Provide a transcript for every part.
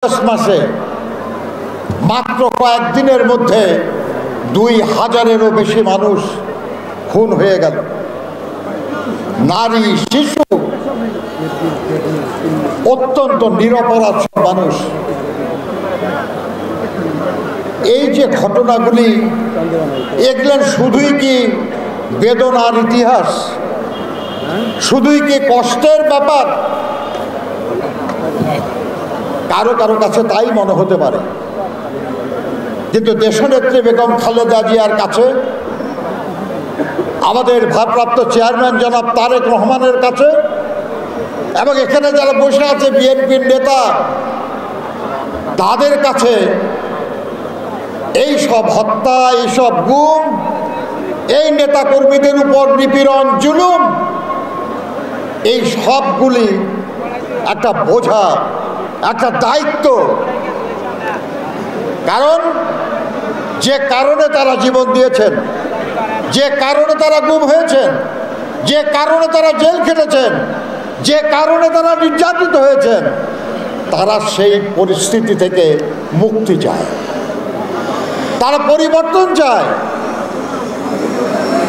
মাসে মাত্র কয়েকদিনের মধ্যে 2000-এরও বেশি মানুষ খুন হয়ে গেল। নারী, শিশু, অত্যন্ত নিরপরাধ মানুষ। এই যে ঘটনাগুলি, এগুলো শুধুই কি বেদনার ইতিহাস, শুধুই কি কষ্টের ব্যাপার? কারো কারো কাছে তাই মনে হতে পারে, কিন্তু দেশনেত্রী বেগম খালেদা জিয়ার কাছে, আমাদের ভারপ্রাপ্ত চেয়ারম্যান জনাব তারেক রহমানের কাছে, এবং এখানে যারা বসে আছে বিএনপির নেতা, তাদের কাছে এই সব হত্যা, এইসব গুম, এই নেতা কর্মীদের উপর নিপীড়ন, জুলুম, এই সবগুলি একটা বোঝা, একটা দায়িত্ব। কারণ যে কারণে তারা জীবন দিয়েছেন, যে কারণে তারা গুম হয়েছেন, যে কারণে তারা জেল খেটেছেন, যে কারণে তারা নির্যাতিত হয়েছেন, তারা সেই পরিস্থিতি থেকে মুক্তি চায়, তারা পরিবর্তন চায়,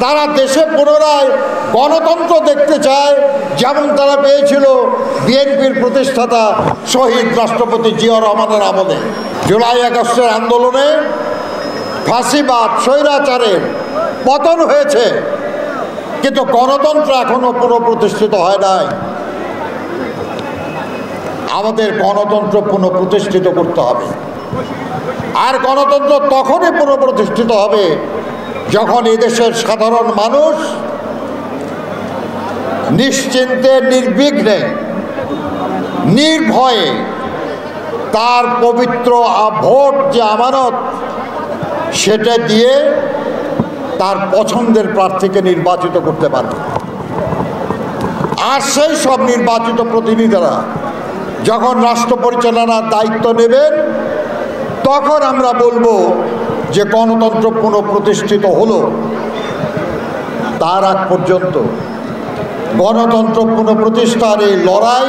তারা দেশে পুনরায় গণতন্ত্র দেখতে চায়, যেমন তারা পেয়েছিল বিএনপির প্রতিষ্ঠাতা শহীদ রাষ্ট্রপতি জিয়াউর রহমানের আমলে। জুলাই আগস্টের আন্দোলনে ফাঁসিবাদ, স্বৈরাচারের পতন হয়েছে, কিন্তু গণতন্ত্র এখনো পুনঃপ্রতিষ্ঠিত হয় নাই। আমাদের গণতন্ত্র পুনঃপ্রতিষ্ঠিত করতে হবে, আর গণতন্ত্র তখনই পুনঃপ্রতিষ্ঠিত হবে যখন এদেশের সাধারণ মানুষ নিশ্চিন্তে, নির্বিঘ্নে, নির্ভয়ে তার পবিত্র ভোট যে আমানত, সেটা দিয়ে তার পছন্দের প্রার্থীকে নির্বাচিত করতে পারবে। আর সেই সব নির্বাচিত প্রতিনিধিরা যখন রাষ্ট্র পরিচালনার দায়িত্ব নেবেন, তখন আমরা বলবো যে গণতন্ত্র পুনঃপ্রতিষ্ঠিত হলো। তার আগ পর্যন্ত গণতন্ত্র পুনঃপ্রতিষ্ঠার এই লড়াই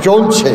চলছে।